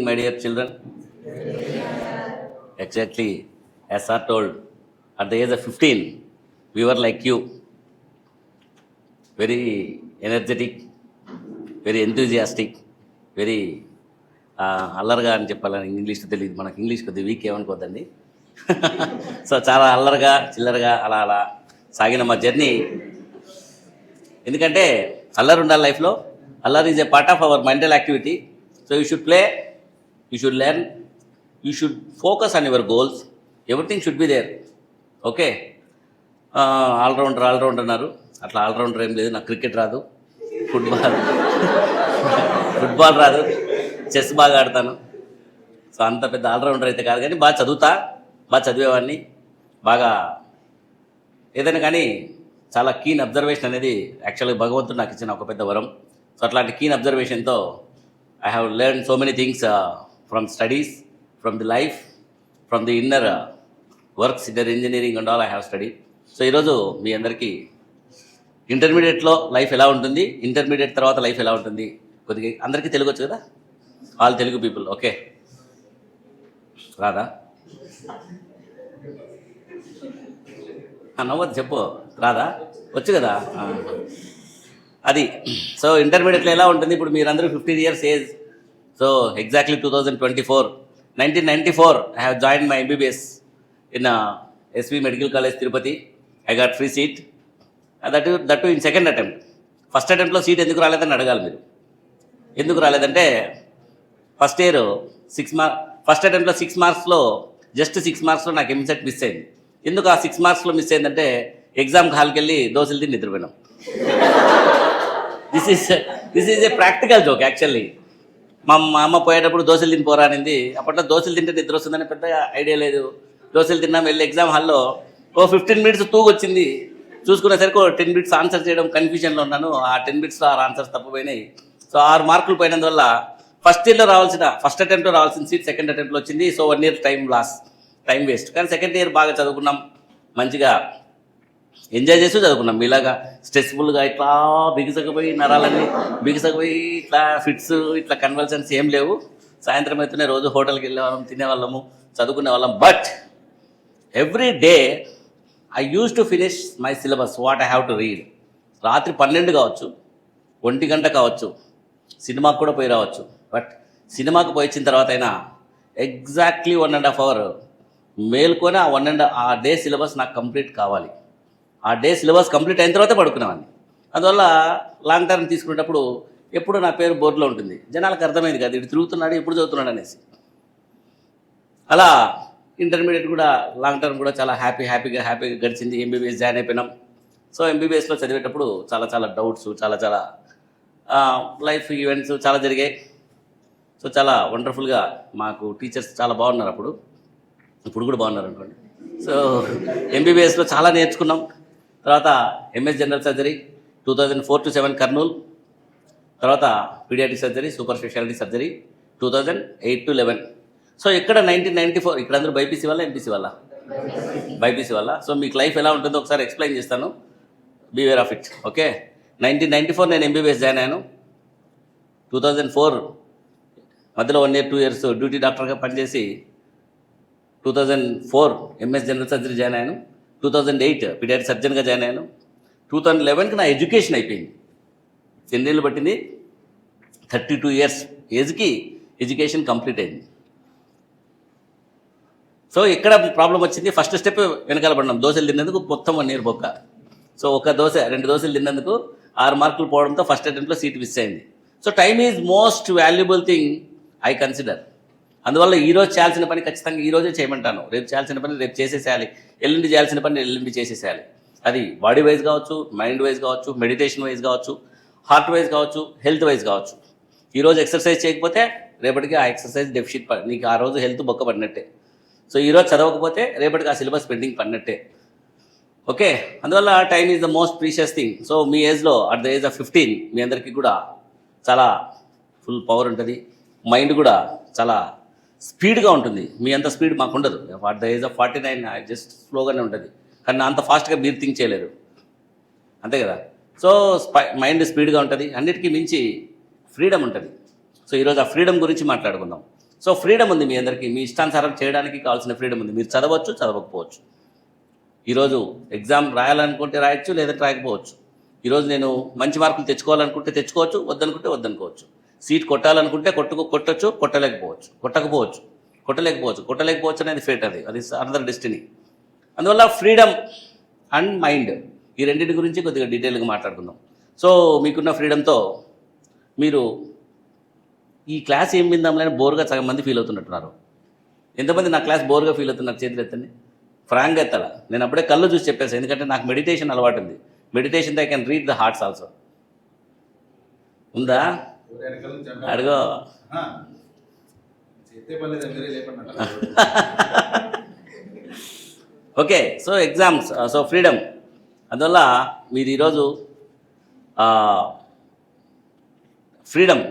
My dear children, exactly as sir told, at the age of 15, we were like you, very energetic, very enthusiastic, very అల్లరిగా అని చెప్పాలని English తెలియదు, మనకు English కొద్దిగా week ఏమనుకోద్దండి. So చాలా అల్లరిగా చిల్లరగా అలా అలా సాగిన మా జర్నీ. ఎందుకంటే అల్లరి ఉండాలి లైఫ్లో. అల్లరి is a part of our mental activity. So you should play, you should learn, you should focus on your goals. Everything should be there. Okay, allrounder అన్నారు. అట్లా ఆల్రౌండర్ ఏం లేదు. నాకు క్రికెట్ రాదు, ఫుట్బాల్ రాదు, చెస్ బాగా ఆడతాను. సో అంత పెద్ద ఆల్రౌండర్ అయితే కాదు, కానీ బాగా చదివేవాడిని. బాగా ఏదైనా కానీ చాలా కీన్ అబ్జర్వేషన్ అనేది యాక్చువల్గా భగవంతుడు నాకు ఇచ్చిన ఒక పెద్ద వరం. సో అట్లాంటి కీన్ అబ్జర్వేషన్తో I have learn so many things from studies, from the life, from the inner works, inner engineering and all I have study. So ఈరోజు మీ అందరికీ ఇంటర్మీడియట్లో లైఫ్ ఎలా ఉంటుంది, ఇంటర్మీడియట్ తర్వాత లైఫ్ ఎలా ఉంటుంది, కొద్దిగా అందరికీ తెలుగు వచ్చు కదా, ఆల్ తెలుగు పీపుల్. ఓకే, రాదా? నవ్వద్దు, చెప్పు. రాదా? వచ్చు కదా అది. సో ఇంటర్మీడియట్లో ఎలా ఉంటుంది, ఇప్పుడు మీరందరూ 15 years age. So exactly 1994 I have join my MBBS in SV medical college Tirupati. I got free seat, that in second attempt. First అటెంప్ట్లో సీట్ ఎందుకు రాలేదని అడగాలి మీరు. ఎందుకు రాలేదంటే ఫస్ట్ ఇయర్ ఫస్ట్ అటెంప్ట్లో 6 మార్క్స్లో జస్ట్ 6 మార్క్స్లో నాకు ఎంసెట్ మిస్ అయింది. ఎందుకు ఆ 6 మార్క్స్లో మిస్ అయిందంటే ఎగ్జామ్ హాల్కి వెళ్ళి దోశలు తిని నిద్రపోయినాం. This is a practical joke actually. మా అమ్మ పోయేటప్పుడు దోశలు తిని పోరా అనింది. అప్పట్లో దోశలు తింటే నిద్ర వస్తుందని పెద్ద ఐడియా లేదు. దోశలు తిన్నాం, వెళ్ళి ఎగ్జామ్ హాల్లో 15 minutes తూగొచ్చింది. చూసుకునేసరికి 10 minutes ఆన్సర్ చేయడం కన్ఫ్యూజన్లో ఉన్నాను. ఆ 10 minutesలో 6 ఆన్సర్స్ తప్పిపోయినాయి. సో 6 మార్కులు పోయినందువల్ల ఫస్ట్ అటెంప్ట్లో రావాల్సిన సీట్ సెకండ్ అటెంప్ట్లో వచ్చింది. So 1 year time waste. కానీ సెకండ్ ఇయర్ బాగా చదువుకున్నాం, మంచిగా ఎంజాయ్ చేస్తూ చదువుకున్నాం. మీలాగా స్ట్రెస్ఫుల్గా ఇట్లా బిగిసకపోయి నరాలన్నీ బిగిసకపోయి ఇట్లా ఫిట్స్ ఇట్లా కన్వల్షన్స్ ఏం లేవు. సాయంత్రం అయితేనే రోజు హోటల్కి వెళ్ళేవాళ్ళం, తినేవాళ్ళము, చదువుకునే వాళ్ళం. But every day I use to finish my syllabus, what I have to read. రాత్రి 12 కావచ్చు, 1 గంట కావచ్చు, సినిమాకు కూడా పోయి రావచ్చు. బట్ సినిమాకు పోయించిన తర్వాత అయినా ఎగ్జాక్ట్లీ 1.5 hour మేల్కొని ఆ డే సిలబస్ నాకు కంప్లీట్ కావాలి. ఆ డే సిలబస్ కంప్లీట్ అయిన తర్వాత పడుకునేవాడిని. అందువల్ల లాంగ్ టర్మ్ తీసుకునేటప్పుడు ఎప్పుడు నా పేరు బోర్డులో ఉంటుంది. జనాలకు అర్థమైంది కాదు, ఇటు తిరుగుతున్నాడు, ఎప్పుడు చదువుతున్నాడు అనేసి. అలా ఇంటర్మీడియట్ కూడా లాంగ్ టర్మ్ కూడా చాలా హ్యాపీగా గడిచింది. MBBS జాయిన్ అయిపోయినాం. సో MBBSలో చదివేటప్పుడు చాలా డౌట్స్, చాలా లైఫ్ ఈవెంట్స్ చాలా జరిగాయి. సో చాలా వండర్ఫుల్గా మాకు టీచర్స్ చాలా బాగున్నారు. ఇప్పుడు కూడా బాగున్నారు అనుకోండి. సో MBBSలో చాలా నేర్చుకున్నాం. తర్వాత MS general surgery 2004 to 7 Kurnool. తర్వాత paediatric surgery, super speciality surgery 2008 to 11. So ఇక్కడ 1994 ఇక్కడ అందరూ బైపీసీ వల్ల ఎంపీసీ వల్ల బైపీసీ వల్ల. సో మీకు లైఫ్ ఎలా ఉంటుందో ఒకసారి ఎక్స్ప్లెయిన్ చేస్తాను, బీవేర్ ఆఫ్ ఇట్. ఓకే, 1994 నేను MBBS జాయిన్ అయ్యాను. 2004 మధ్యలో 1 year 2 years డ్యూటీ డాక్టర్గా పనిచేసి 2004 MS జనరల్ సర్జరీ జాయిన్ అయ్యాను. 2008 పీడియాట్రిక్ సర్జన్గా జాయిన్ అయ్యాను. 2011కి నా ఎడ్యుకేషన్ అయిపోయింది. ఎన్నేళ్ళు పట్టింది? 32 years ఏజ్కి ఎడ్యుకేషన్ కంప్లీట్ అయింది. సో ఇక్కడ ప్రాబ్లం వచ్చింది. ఫస్ట్ స్టెప్ వెనకాల పడినాం. దోశలు తిన్నందుకు మొత్తం 1 year బొక్క. సో 2 దోశలు తిన్నందుకు 6 మార్కులు పోవడంతో ఫస్ట్ అటెంప్ట్లో సీట్ మిస్ అయింది. So time is most valuable thing I consider. అందువల్ల ఈరోజు చేయాల్సిన పని ఖచ్చితంగా ఈరోజే చేయమంటాను. రేపు చేయాల్సిన పని రేపు చేసేసేయాలి, ఎల్లుండి చేయాల్సిన పని ఎల్లుండి చేసేసేయాలి. అది బాడీ వైజ్ కావచ్చు, మైండ్ వైజ్ కావచ్చు, మెడిటేషన్ వైజ్ కావచ్చు, హార్ట్ వైజ్ కావచ్చు, హెల్త్ వైజ్ కావచ్చు. ఈరోజు ఎక్సర్సైజ్ చేయకపోతే రేపటికి ఆ ఎక్సర్సైజ్ డెఫిషిట్ నీకు ఆ రోజు హెల్త్ బొక్క పడినట్టే. సో ఈరోజు చదవకపోతే రేపటికి ఆ సిలబస్ పెండింగ్ పడినట్టే. ఓకే, అందువల్ల time is the most precious thing. So మీ ఏజ్లో అట్ ద ఏజ్ ఆఫ్ 15 మీ అందరికీ కూడా చాలా ఫుల్ పవర్ ఉంటుంది. మైండ్ కూడా చాలా స్పీడ్గా ఉంటుంది. మీ అంత స్పీడ్ మాకు ఉండదు. At the age of 49 just స్లోగానే ఉంటుంది. కానీ అంత ఫాస్ట్గా మీరు థింక్ చేయలేరు, అంతే కదా. సో మైండ్ స్పీడ్గా ఉంటుంది. అన్నిటికీ మించి ఫ్రీడమ్ ఉంటుంది. సో ఈరోజు ఆ ఫ్రీడమ్ గురించి మాట్లాడుకుందాం. సో ఫ్రీడమ్ ఉంది మీ అందరికీ, మీ ఇష్టానుసారం చేయడానికి కావాల్సిన ఫ్రీడమ్ ఉంది. మీరు చదవచ్చు, చదవకపోవచ్చు. ఈరోజు ఎగ్జామ్ రాయాలనుకుంటే రాయొచ్చు, లేదంటే రాయకపోవచ్చు. ఈరోజు నేను మంచి మార్కులు తెచ్చుకోవాలనుకుంటే తెచ్చుకోవచ్చు, వద్దనుకుంటే వద్దనుకోవచ్చు. సీట్ కొట్టాలనుకుంటే కొట్టచ్చు, కొట్టలేకపోవచ్చు అనేది ఫేట్, అది అనదర్ డెస్టినీ. అందువల్ల ఫ్రీడమ్ అండ్ మైండ్, ఈ రెండింటి గురించి కొద్దిగా డీటెయిల్గా మాట్లాడుకుందాం. సో మీకున్న ఫ్రీడమ్తో మీరు ఈ క్లాస్ ఏం విందాంలేని బోర్గా సగం మంది ఫీల్ అవుతున్నట్టున్నారు. ఎంతమంది నా క్లాస్ బోర్గా ఫీల్ అవుతున్నారు చేతులు ఎత్తండి. ఫ్రాంక్గా ఎత్తాలా. నేను అప్పుడే కళ్ళు చూసి చెప్పేసాను, ఎందుకంటే నాకు మెడిటేషన్ అలవాటు ఉంది. Meditation I can read the hearts also. ఉందా అడుగో. Okay, so exams, so freedom. అందువల్ల మీరు ఈరోజు ఫ్రీడమ్,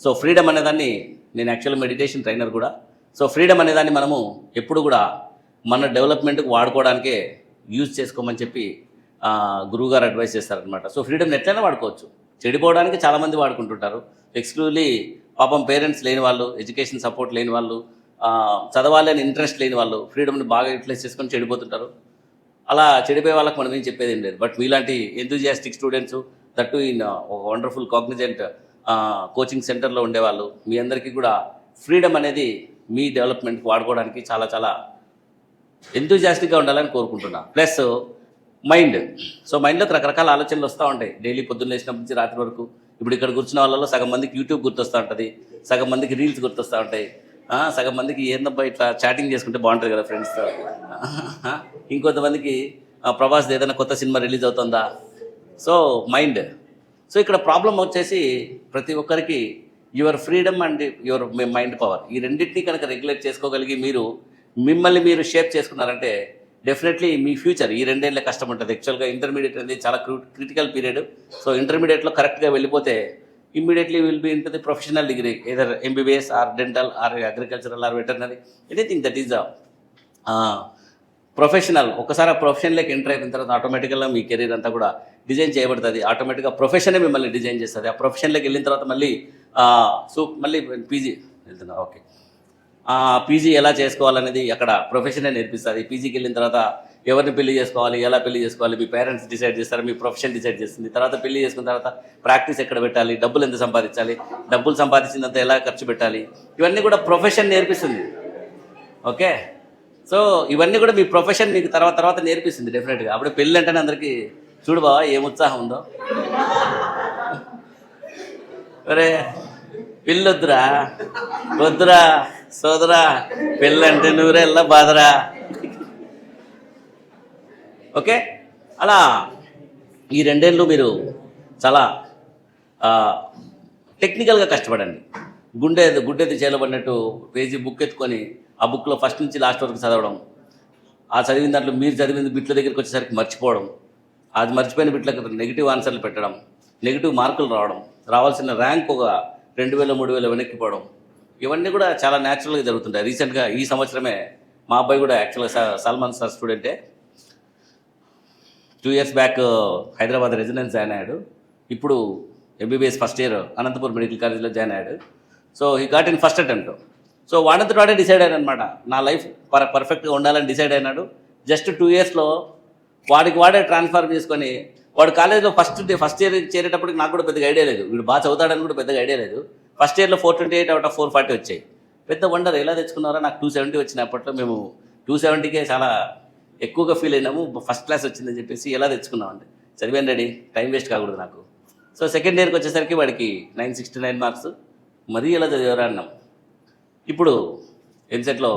సో ఫ్రీడమ్ అనేదాన్ని, నేను యాక్చువల్ మెడిటేషన్ ట్రైనర్ కూడా. సో ఫ్రీడమ్ అనేదాన్ని మనము ఎప్పుడు కూడా మన డెవలప్మెంట్కి వాడుకోవడానికే యూజ్ చేసుకోమని చెప్పి గురువుగారు అడ్వైస్ చేస్తారనమాట. సో ఫ్రీడమ్ని ఎట్లయినా వాడుకోవచ్చు. చెడిపోవడానికి చాలామంది వాడుకుంటుంటారు. ఎక్స్క్లూజివ్లీ పాపం పేరెంట్స్ లేని వాళ్ళు, ఎడ్యుకేషన్ సపోర్ట్ లేని వాళ్ళు, చదవాలి అని ఇంట్రెస్ట్ లేని వాళ్ళు ఫ్రీడమ్ని బాగా యూటిలైజ్ చేసుకొని చెడిపోతుంటారు. అలా చెడిపోయే వాళ్ళకి మనం ఏం చెప్పేది ఏం లేదు. బట్ మీలాంటి ఎంతూజియాస్టిక్ స్టూడెంట్స్, దట్టు ఇన్ ఒక వండర్ఫుల్ కాగ్నిజెంట్ కోచింగ్ సెంటర్లో ఉండేవాళ్ళు, మీ అందరికీ కూడా ఫ్రీడమ్ అనేది మీ డెవలప్మెంట్కి వాడుకోవడానికి చాలా చాలా ఎంతూజియాస్టిక్గా ఉండాలని కోరుకుంటున్నా. ప్లస్ మైండ్, సో మైండ్లోకి రకరకాల ఆలోచనలు వస్తూ ఉంటాయి డైలీ, పొద్దున్న లేచినప్పటి నుంచి రాత్రి వరకు. ఇప్పుడు ఇక్కడ కూర్చున్న వాళ్ళలో సగం మందికి యూట్యూబ్ గుర్తొస్తూ ఉంటుంది, సగం మందికి రీల్స్ గుర్తొస్తూ ఉంటాయి, సగం మందికి ఏందబ్బా ఇట్లా చాటింగ్ చేసుకుంటే బాగుంటుంది కదా ఫ్రెండ్స్తో, ఇంకొంతమందికి ప్రభాస్ ఏదైనా కొత్త సినిమా రిలీజ్ అవుతుందా. So mind. సో ఇక్కడ ప్రాబ్లం వచ్చేసి ప్రతి ఒక్కరికి your freedom and your mind power, ఈ రెండింటినీ కనుక రెగ్యులేట్ చేసుకోగలిగి మీరు మిమ్మల్ని మీరు షేప్ చేసుకున్నారంటే డెఫినెట్లీ మీ ఫ్యూచర్ ఈ రెండేళ్ళ కష్టం ఉంటుంది. యాక్చువల్గా ఇంటర్మీడియట్ అనేది చాలా క్రిటికల్ పీరియడ్. సో ఇంటర్మీడియట్లో కరెక్ట్గా వెళ్ళిపోతే immediately will be into the professional degree, either MBBS or dental or agricultural or veterinary, anything that is professional. ఒకసారి ఆ ప్రొఫెషన్లోకి ఎంటర్ అయిన తర్వాత ఆటోమేటిక్గా మీ కెరీర్ అంతా కూడా డిజైన్ చేయబడుతుంది. ఆటోమేటిక్గా ప్రొఫెషనే మిమ్మల్ని డిజైన్ చేస్తుంది. ఆ ప్రొఫెషన్లోకి వెళ్ళిన తర్వాత మళ్ళీ మళ్ళీ పీజీ వెళ్తున్నా. ఓకే, పీజీ ఎలా చేసుకోవాలనేది అక్కడ ప్రొఫెషనే నేర్పిస్తుంది. పీజీకి వెళ్ళిన తర్వాత ఎవరిని పెళ్లి చేసుకోవాలి, ఎలా పెళ్లి చేసుకోవాలి మీ పేరెంట్స్ డిసైడ్ చేస్తారు, మీ ప్రొఫెషన్ డిసైడ్ చేస్తుంది. తర్వాత పెళ్లి చేసుకున్న తర్వాత ప్రాక్టీస్ ఎక్కడ పెట్టాలి, డబ్బులు ఎంత సంపాదించాలి, డబ్బులు సంపాదించినంత ఎలా ఖర్చు పెట్టాలి, ఇవన్నీ కూడా ప్రొఫెషన్ నేర్పిస్తుంది. ఓకే, సో ఇవన్నీ కూడా మీ ప్రొఫెషన్ మీకు తర్వాత నేర్పిస్తుంది డెఫినెట్గా. అప్పుడు పెళ్ళి అంటేనే అందరికీ చూడు బావా ఏం ఉత్సాహం ఉందో. అరే పెళ్ళి వద్దురా సోదరా, పెళ్ళంటే నూరెళ్ళ బాధరా. ఓకే, అలా ఈ రెండేళ్ళు మీరు చాలా టెక్నికల్గా కష్టపడండి. గుడ్డెది చేయబడినట్టు పేజీ బుక్ ఎత్తుకొని ఆ బుక్లో ఫస్ట్ నుంచి లాస్ట్ వరకు చదవడం, ఆ చదివిన దాంట్లో మీరు చదివిన బిట్ల దగ్గరికి వచ్చేసరికి మర్చిపోవడం, అది మర్చిపోయిన బిట్లకు నెగిటివ్ ఆన్సర్లు పెట్టడం, నెగిటివ్ మార్కులు రావడం, రావాల్సిన ర్యాంక్ ఒక 2000 3000 వెనక్కిపోవడం, ఇవన్నీ కూడా చాలా న్యాచురల్గా జరుగుతుంటాయి. రీసెంట్గా ఈ సంవత్సరమే మా అబ్బాయి కూడా యాక్చువల్గా సల్మాన్ సార్ స్టూడెంటే, 2 years back Hyderabad residence join అయ్యాడు. ఇప్పుడు MBBS first year Anantapur medical కాలేజ్లో జాయిన్ అయ్యాడు. So he got in first attempt. So వాడే డిసైడ్ అయ్యాడు అనమాట, నా లైఫ్ పర్ఫెక్ట్గా ఉండాలని డిసైడ్ అయినాడు. జస్ట్ 2 yearsలో వాడే ట్రాన్స్ఫర్ చేసుకొని వాడు కాలేజ్లో ఫస్ట్ ఇయర్ చేరేటప్పటికి నాకు కూడా పెద్దగా ఐడియా లేదు, వీడు బాగా చదువుతాడని కూడా పెద్దగా ఐడియా లేదు. ఫస్ట్ ఇయర్లో 428 out of 440 వచ్చాయి. పెద్ద వండర్, ఎలా తెచ్చుకున్నారో. నాకు 270 వచ్చిన అప్పట్లో మేము 270కే చాలా ఎక్కువగా ఫీల్ అయినాము. ఫస్ట్ క్లాస్ వచ్చిందని చెప్పేసి ఎలా తెచ్చుకున్నామండి, చదివాను రెడీ, టైం వేస్ట్ కాకూడదు నాకు. సో సెకండ్ ఇయర్కి వచ్చేసరికి వాడికి 969 మార్క్స్. మరీ ఎలా చదివారా అన్నాం. ఇప్పుడు ఎంసెట్లో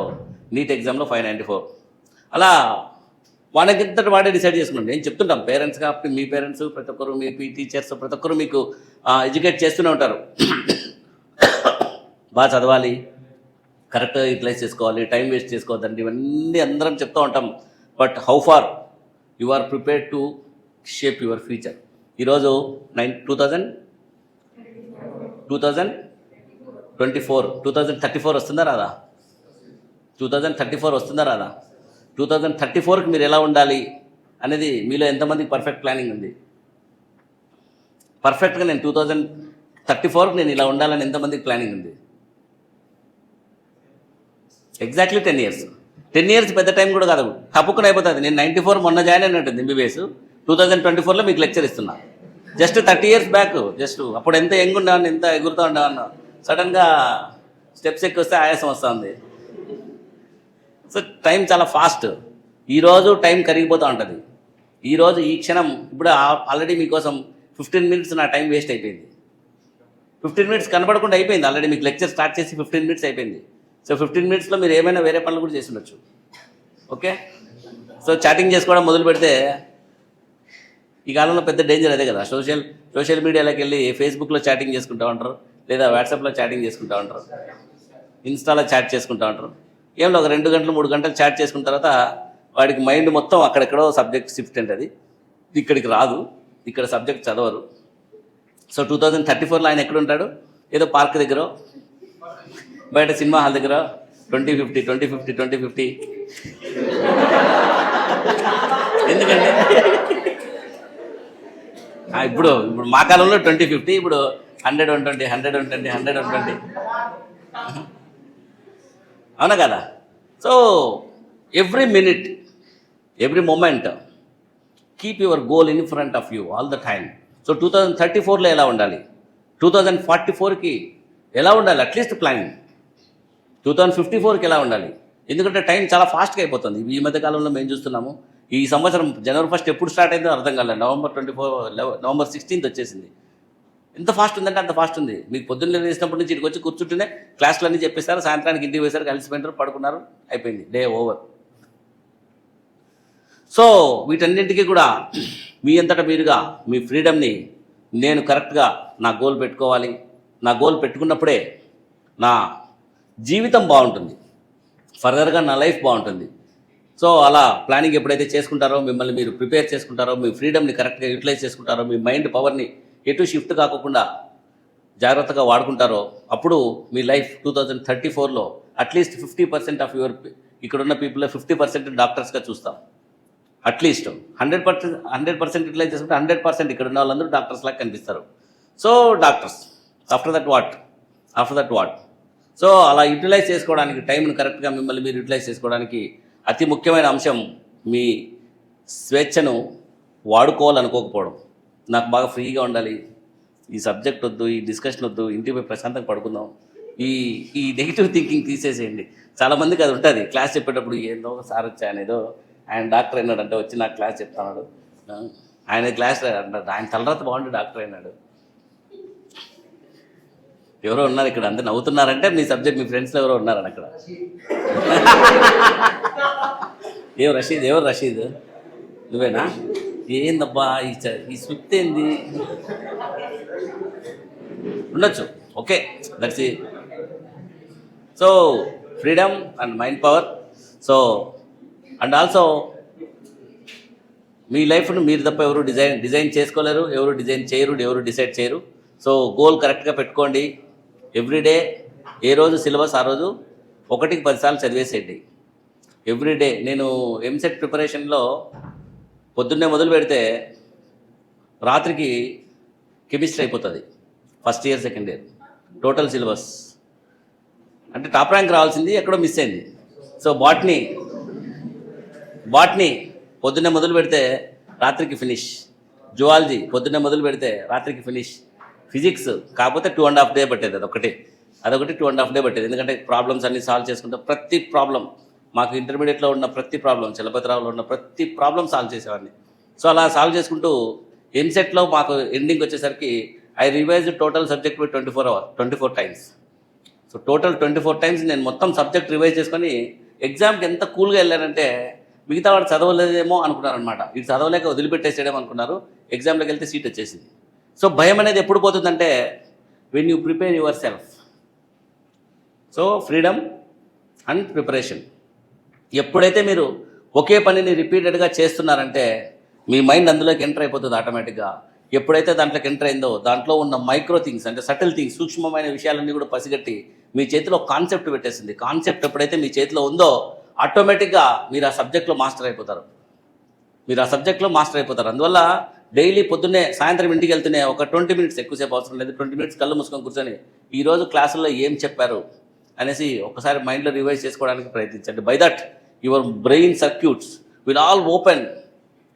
నీట్ ఎగ్జామ్లో 594. అలా వాడికింతటి వాడే డిసైడ్ చేసుకున్నాం. నేను చెప్తుంటాం పేరెంట్స్ కాబట్టి, మీ పేరెంట్స్ ప్రతి ఒక్కరు, మీ టీచర్స్ ప్రతి ఒక్కరు మీకు ఎడ్యుకేట్ చేస్తూనే ఉంటారు. బాగా చదవాలి, కరెక్ట్గా యూటిలైజ్ చేసుకోవాలి, టైం వేస్ట్ చేసుకోవద్దండి, ఇవన్నీ అందరం చెప్తూ ఉంటాం. But how far you are prepared to shape your future. ఈరోజు 2034 వస్తుందా రాదా? 2034 వస్తుందా రాదా? 2034కి మీరు ఎలా ఉండాలి అనేది మీలో ఎంతమందికి పర్ఫెక్ట్ ప్లానింగ్ ఉంది? పర్ఫెక్ట్గా నేను 2034కి నేను ఇలా ఉండాలని ఎంతమందికి ప్లానింగ్ ఉంది? Exactly 10 years. 10 years పెద్ద టైం కూడా కాదు, తప్పుకుని అయిపోతుంది. నేను 94 మొన్న జాయిన్ అయినట్టుంది ఎంబీబీఎస్, 2024లో మీకు లెక్చర్ ఇస్తున్నా. జస్ట్ 30 years బ్యాక్, జస్ట్ అప్పుడు ఎంత యంగ్ ఉండేవాడిని, ఎంత ఎగురుతూ ఉండేవాడిని. సడన్గా స్టెప్స్ ఎక్కి వస్తే ఆయాసం వస్తుంది. సో టైం చాలా ఫాస్ట్. ఈరోజు టైం కరిగిపోతూ ఉంటుంది. ఈరోజు ఈ క్షణం ఇప్పుడు ఆల్రెడీ మీకోసం 15 minutes నా టైం వేస్ట్ అయిపోయింది. 15 minutes కనపడకుండా అయిపోయింది. ఆల్రెడీ మీకు లెక్చర్ స్టార్ట్ చేసి 15 minutes అయిపోయింది. సో 15 minutesలో మీరు ఏమైనా వేరే పనులు కూడా చేసి ఉండొచ్చు. ఓకే, సో చాటింగ్ చేసుకోవడం మొదలు పెడితే ఈ కాలంలో పెద్ద డేంజర్ అదే కదా. సోషల్ మీడియాలోకి వెళ్ళి ఫేస్బుక్లో చాటింగ్ చేసుకుంటూ ఉంటారు, లేదా వాట్సాప్లో చాటింగ్ చేసుకుంటూ ఉంటారు, ఇన్స్టాలో చాట్ చేసుకుంటూ ఉంటారు. ఏమో ఒక 2 గంటలు 3 గంటలు చాట్ చేసుకున్న తర్వాత వాడికి మైండ్ మొత్తం అక్కడెక్కడో సబ్జెక్ట్ షిఫ్ట్ ఉంటుంది. ఇక్కడికి రాదు, ఇక్కడ సబ్జెక్ట్ చదవరు. సో 2034లో ఆయన ఎక్కడుంటాడు? ఏదో పార్క్ దగ్గర, బయట సినిమా హాల్ దగ్గర 2050. ఎందుకంటే ఇప్పుడు మా కాలంలో 2050, ఇప్పుడు 100-120. అవునా కదా? So every minute, every moment keep your goal in front of you all the time. So 2034లో ఎలా ఉండాలి, 2044కి ఎలా ఉండాలి, అట్లీస్ట్ ప్లానింగ్. 2054కి ఎలా ఉండాలి, ఎందుకంటే టైం చాలా ఫాస్ట్గా అయిపోతుంది. ఈ మధ్య కాలంలో మేము చూస్తున్నాము. ఈ సంవత్సరం January 1st ఎప్పుడు స్టార్ట్ అయిందో అర్థం కాలేదు. November 16th వచ్చేసింది. ఎంత ఫాస్ట్ ఉందంటే అంత ఫాస్ట్ ఉంది. మీకు పొద్దున్న లేచినప్పటి నుంచి ఇక్కడికి వచ్చి కూర్చుంటేనే క్లాసులన్నీ చెప్పేస్తారు, సాయంత్రానికి ఇంటికి వేశారు, కలిసిపోయినారు, పడుకున్నారు, అయిపోయింది, డే ఓవర్. సో వీటన్నింటికీ కూడా మీ అంతటా మీరుగా మీ ఫ్రీడమ్ని, నేను కరెక్ట్గా నా గోల్ పెట్టుకోవాలి, నా గోల్ పెట్టుకున్నప్పుడే నా జీవితం బాగుంటుంది, ఫర్దర్గా నా లైఫ్ బాగుంటుంది. సో అలా ప్లానింగ్ ఎప్పుడైతే చేసుకుంటారో, మిమ్మల్ని మీరు ప్రిపేర్ చేసుకుంటారో, మీ ఫ్రీడమ్ని కరెక్ట్గా యూటిలైజ్ చేసుకుంటారో, మీ మైండ్ పవర్ని ఎటు షిఫ్ట్ కాకుండా జాగ్రత్తగా వాడుకుంటారో, అప్పుడు మీ లైఫ్ 2034లో అట్లీస్ట్ 50% ఆఫ్ యువర్, ఇక్కడున్న పీపుల్లో 50% డాక్టర్స్గా చూస్తాం. అట్లీస్ట్ 100% యూటిలైజ్ చేసుకుంటే 100% ఇక్కడ ఉన్న వాళ్ళందరూ డాక్టర్స్ లాగా కనిపిస్తారు. So doctors, after that what. So అలా యూటిలైజ్ చేసుకోవడానికి, టైంను కరెక్ట్గా మిమ్మల్ని మీరు యూటిలైజ్ చేసుకోవడానికి అతి ముఖ్యమైన అంశం మీ స్వేచ్ఛను వాడుకోవాలనుకోకపోవడం. నాకు బాగా ఫ్రీగా ఉండాలి, ఈ సబ్జెక్ట్ వద్దు, ఈ డిస్కషన్ వద్దు, ఇంటికి పోయి ప్రశాంతంగా పడుకుందాం, ఈ నెగిటివ్ థింకింగ్ తీసేసేయండి. చాలామందికి అది ఉంటుంది. క్లాస్ చెప్పేటప్పుడు ఏందో సార్ వచ్చాయని, ఏదో ఆయన డాక్టర్ అయినాడంటే వచ్చి నాకు క్లాస్ చెప్తున్నాడు, ఆయన క్లాస్ అంటాడు, ఆయన తలరాత బాగుండి డాక్టర్ అయినాడు. ఎవరో ఉన్నారు ఇక్కడ, అందరు నవ్వుతున్నారంటే మీ సబ్జెక్ట్, మీ ఫ్రెండ్స్లో ఎవరో ఉన్నారని అక్కడ. ఎవరు రషీద్ నువ్వేనా? ఏందబ్బా ఈ స్విఫ్ట్ ఏంది? ఉండొచ్చు, okay, that's it. So freedom and mind power. So and also మీ లైఫ్ను మీరు తప్ప ఎవరు డిజైన్ చేసుకోలేరు, ఎవరు డిజైన్ చేయరు, ఎవరు డిసైడ్ చేయరు. సో గోల్ కరెక్ట్గా పెట్టుకోండి. ఎవ్రీడే ఏ రోజు సిలబస్ ఆ రోజు 1కి 10 సార్లు చదివేసేయండి ఎవ్రీడే. నేను ఎంసెట్ ప్రిపరేషన్లో పొద్దున్నే మొదలు పెడితే రాత్రికి కెమిస్ట్రీ అయిపోతుంది. First year, second year total syllabus. అంటే టాప్ ర్యాంక్ రావాల్సింది ఎక్కడో మిస్ అయింది. సో బాట్నీ పొద్దున్నే మొదలు పెడితే రాత్రికి ఫినిష్. జువాలజీ పొద్దున్నే మొదలు పెడితే రాత్రికి ఫినిష్. ఫిజిక్స్ కాకపోతే 2.5 days పట్టేది, అదొకటి 2.5 days పట్టేది. ఎందుకంటే ప్రాబ్లమ్స్ అన్నీ సాల్వ్ చేసుకుంటే, ప్రతి ప్రాబ్లం మాకు ఇంటర్మీడియట్లో ఉన్న ప్రతి ప్రాబ్లం, చలపతిరావులో ఉన్న ప్రతి ప్రాబ్లం సాల్వ్ చేసేవాడిని. సో అలా సాల్వ్ చేసుకుంటూ ఎంసెట్లో మాకు ఎండింగ్ వచ్చేసరికి I revise total subject by 24 times. So total 24 times నేను మొత్తం సబ్జెక్ట్ రివైజ్ చేసుకొని ఎగ్జామ్కి ఎంత కూల్గా వెళ్ళానంటే, మిగతా వాడు చదవలేదేమో అనుకున్నారు అనమాట. ఇది చదవలేక వదిలిపెట్టేసేయడం అనుకున్నారు. ఎగ్జామ్లోకి వెళ్తే సీట్ వచ్చేసింది. సో భయం అనేది ఎప్పుడు పోతుందంటే, when you prepare yourself. So freedom and preparation. ఎప్పుడైతే మీరు ఒకే పనిని రిపీటెడ్గా చేస్తున్నారంటే మీ మైండ్ అందులోకి ఎంటర్ అయిపోతుంది ఆటోమేటిక్గా. ఎప్పుడైతే దాంట్లోకి ఎంటర్ అయిందో, దాంట్లో ఉన్న మైక్రో థింగ్స్, అంటే సటిల్ థింగ్స్, సూక్ష్మమైన విషయాలన్నీ కూడా పసిగట్టి మీ చేతిలో కాన్సెప్ట్ పెట్టేసింది. కాన్సెప్ట్ ఎప్పుడైతే మీ చేతిలో ఉందో, ఆటోమేటిక్గా మీరు ఆ సబ్జెక్ట్లో మాస్టర్ అయిపోతారు. అందువల్ల డైలీ పొద్దున్నే సాయంత్రం ఇంటికి వెళ్తూనే ఒక 20 minutes, ఎక్కువసేపు అవసరం లేదు, 20 minutes కళ్ళు మూసుకొని కూర్చొని ఈరోజు క్లాసుల్లో ఏం చెప్పారు అనేసి ఒకసారి మైండ్లో రివైజ్ చేసుకోవడానికి ప్రయత్నించండి. By that your brain circuits will all open